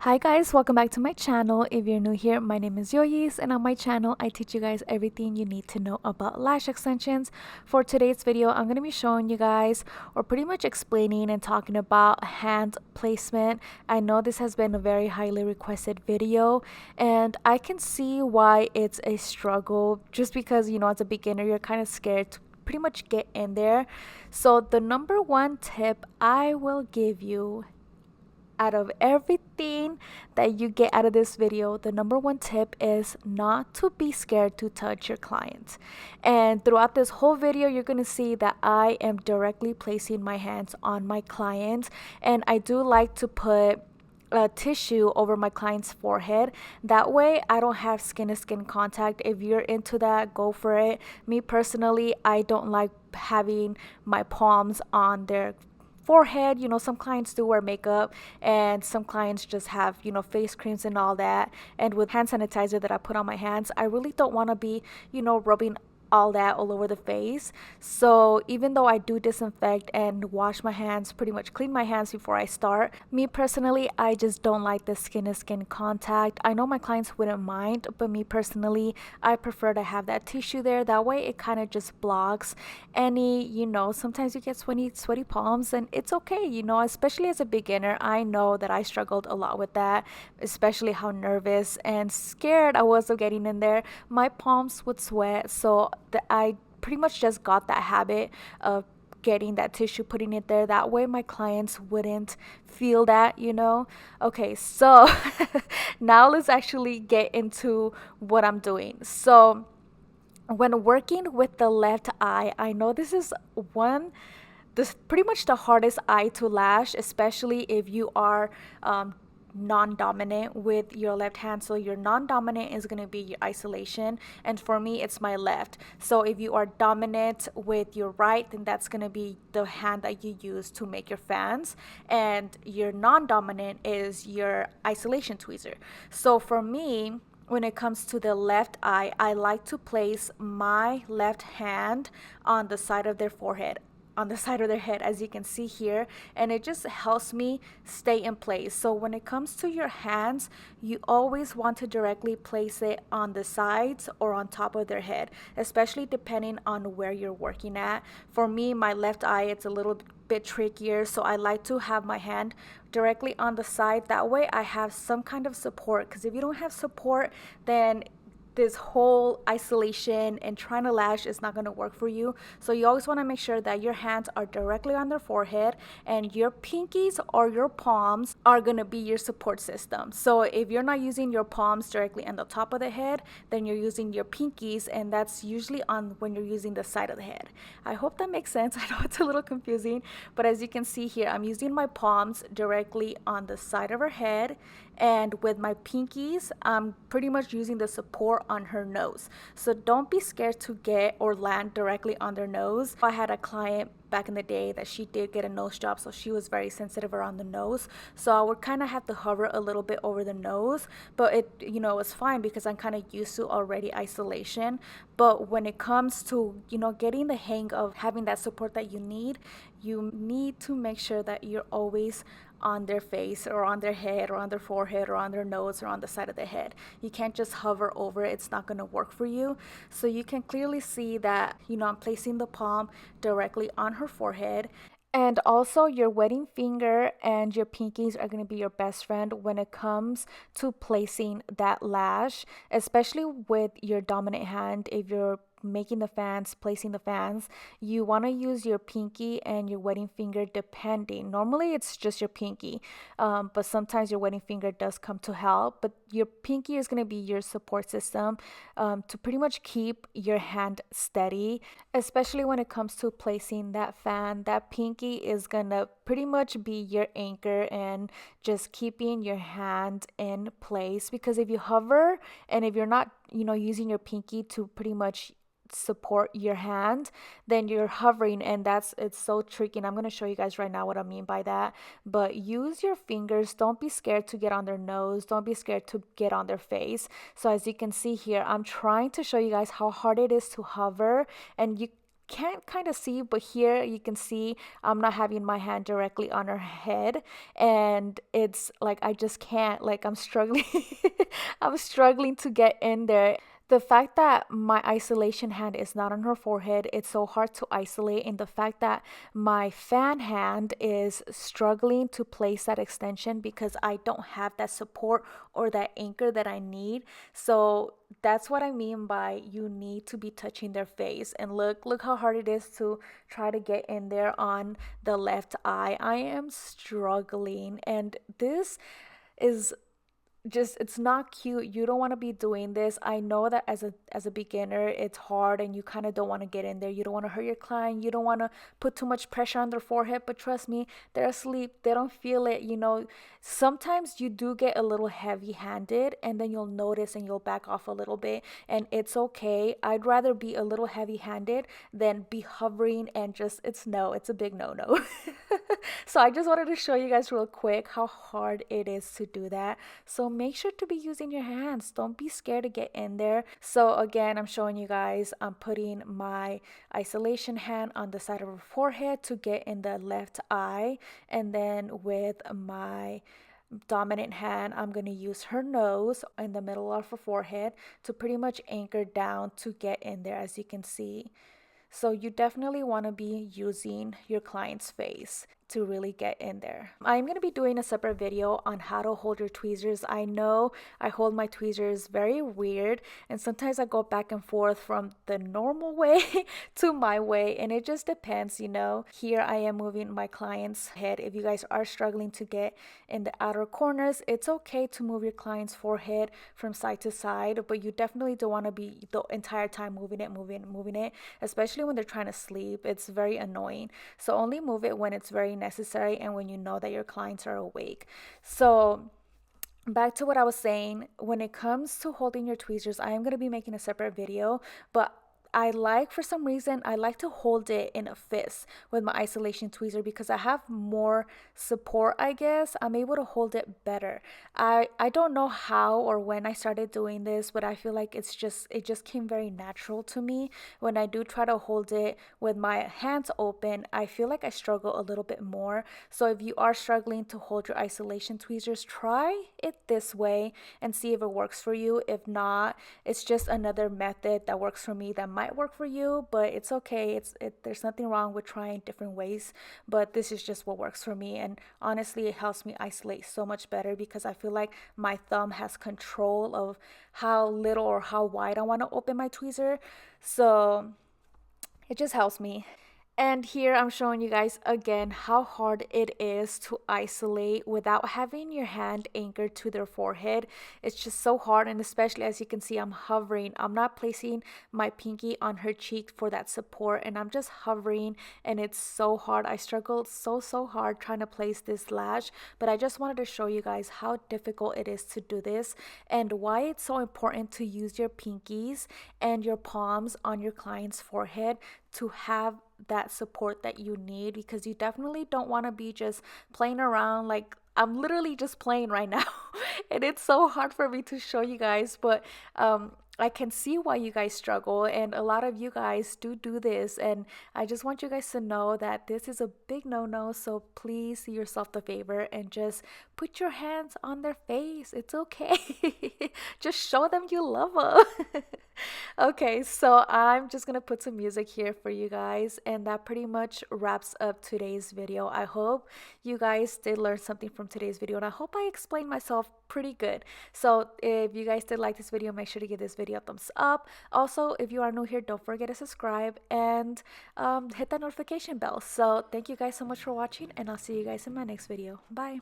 Hi guys, welcome back to my channel. If you're new here, my name is Yoyis, and on my channel I teach you guys everything you need to know about lash extensions. For today's video, I'm going to be showing you guys, or pretty much explaining and talking about hand placement. I know this has been a very highly requested video, and I can see why it's a struggle, just because as a beginner you're kind of scared to pretty much get in there. So the number one tip I will give you out of everything that you get out of this video, the number one tip is not to be scared to touch your clients. And throughout this whole video, you're going to see that I am directly placing my hands on my clients, and I do like to put a tissue over my client's forehead. That way I don't have skin to skin contact. If you're into that, go for it. Me personally, I don't like having my palms on their forehead. Some clients do wear makeup, and some clients just have face creams and all that, and with hand sanitizer that I put on my hands, I really don't want to be rubbing all that all over the face. So even though I do disinfect and wash my hands, pretty much clean my hands before I start, me personally, I just don't like the skin to skin contact. I know my clients wouldn't mind, but me personally, I prefer to have that tissue there. That way it kind of just blocks any, sometimes you get sweaty palms, and it's okay, especially as a beginner. I know that I struggled a lot with that, especially how nervous and scared I was of getting in there. My palms would sweat, so I pretty much just got that habit of getting that tissue, putting it there. That way my clients wouldn't feel that. Okay, so now let's actually get into what I'm doing. So when working with the left eye, I know this is pretty much the hardest eye to lash, especially if you are non-dominant with your left hand. So your non-dominant is going to be your isolation, and for me it's my left. So if you are dominant with your right, then that's going to be the hand that you use to make your fans, and your non-dominant is your isolation tweezer. So for me, when it comes to the left eye, I like to place my left hand on the side of their forehead, on the side of their head, as you can see here, and it just helps me stay in place. So when it comes to your hands, you always want to directly place it on the sides or on top of their head, especially depending on where you're working at. For me, my left eye, it's a little bit trickier, so I like to have my hand directly on the side. That way I have some kind of support, because if you don't have support, then this whole isolation and trying to lash is not going to work for you. So you always want to make sure that your hands are directly on their forehead, and your pinkies or your palms are going to be your support system. So if you're not using your palms directly on the top of the head, then you're using your pinkies, and that's usually on when you're using the side of the head. I hope that makes sense. I know it's a little confusing, but as you can see here, I'm using my palms directly on the side of her head, and with my pinkies, I'm pretty much using the support on her nose. So don't be scared to get or land directly on their nose. I had a client back in the day that she did get a nose job, so she was very sensitive around the nose. So I would kind of have to hover a little bit over the nose, but it was fine because I'm kind of used to already isolation. But when it comes to getting the hang of having that support that you need to make sure that you're always on their face or on their head or on their forehead or on their nose or on the side of the head. You can't just hover over it. It's not going to work for you. So you can clearly see that I'm placing the palm directly on her forehead. And also, your wedding finger and your pinkies are going to be your best friend when it comes to placing that lash, especially with your dominant hand. If you're making the fans, placing the fans, you want to use your pinky and your wedding finger, depending. Normally it's just your pinky, but sometimes your wedding finger does come to help. But your pinky is going to be your support system, to pretty much keep your hand steady, especially when it comes to placing that fan. That pinky is going to pretty much be your anchor and just keeping your hand in place, because if you hover and if you're not using your pinky to pretty much support your hand, then you're hovering, and it's so tricky. And I'm going to show you guys right now what I mean by that. But use your fingers. Don't be scared to get on their nose. Don't be scared to get on their face. So as you can see here, I'm trying to show you guys how hard it is to hover, and you can't kind of see, but here you can see I'm not having my hand directly on her head, and it's like I just can't, like I'm struggling. I'm struggling to get in there. The fact that my isolation hand is not on her forehead, it's so hard to isolate, and the fact that my fan hand is struggling to place that extension because I don't have that support or that anchor that I need. So that's what I mean by you need to be touching their face. And look how hard it is to try to get in there on the left eye. I am struggling, and this is just, it's not cute. You don't want to be doing this. I know that as a beginner it's hard, and you kind of don't want to get in there. You don't want to hurt your client. You don't want to put too much pressure on their forehead, but trust me, they're asleep. They don't feel it, you know. Sometimes you do get a little heavy handed, and then you'll notice and you'll back off a little bit, and it's okay. I'd rather be a little heavy handed than be hovering and just, it's a big no. So I just wanted to show you guys real quick how hard it is to do that. So make sure to be using your hands. Don't be scared to get in there. So again, I'm showing you guys, I'm putting my isolation hand on the side of her forehead to get in the left eye, and then with my dominant hand, I'm going to use her nose in the middle of her forehead to pretty much anchor down to get in there, as you can see. So you definitely want to be using your client's face to really get in there. I'm going to be doing a separate video on how to hold your tweezers. I know I hold my tweezers very weird, and sometimes I go back and forth from the normal way to my way, and it just depends, you know. Here I am moving my client's head. If you guys are struggling to get in the outer corners, it's okay to move your client's forehead from side to side, but you definitely don't want to be the entire time moving it, especially when they're trying to sleep. It's very annoying. So only move it when it's very necessary and when you know that your clients are awake. So back to what I was saying, when it comes to holding your tweezers, I am going to be making a separate video, but for some reason, I like to hold it in a fist with my isolation tweezer because I have more support, I guess. I'm able to hold it better. I don't know how or when I started doing this, but I feel like it just came very natural to me. When I do try to hold it with my hands open, I feel like I struggle a little bit more. So if you are struggling to hold your isolation tweezers, try it this way and see if it works for you. If not, it's just another method that works for me that might work for you, but it's okay. There's nothing wrong with trying different ways, but this is just what works for me. And honestly, it helps me isolate so much better because I feel like my thumb has control of how little or how wide I want to open my tweezer, so it just helps me. And here I'm showing you guys again how hard it is to isolate without having your hand anchored to their forehead. It's just so hard, and especially as you can see, I'm hovering. I'm not placing my pinky on her cheek for that support, and I'm just hovering, and it's so hard. I struggled so hard trying to place this lash, but I just wanted to show you guys how difficult it is to do this and why it's so important to use your pinkies and your palms on your client's forehead to have that support that you need, because you definitely don't want to be just playing around. Like I'm literally just playing right now and it's so hard for me to show you guys, but I can see why you guys struggle, and a lot of you guys do this, and I just want you guys to know that this is a big no-no. So please do yourself the favor and just put your hands on their face. It's okay. Just show them you love them. Okay, so I'm just gonna put some music here for you guys, and that pretty much wraps up today's video. I hope you guys did learn something from today's video, and I hope I explained myself pretty good. So if you guys did like this video, make sure to give this video a thumbs up. Also, if you are new here, don't forget to subscribe and hit that notification bell. So thank you guys so much for watching, and I'll see you guys in my next video. Bye.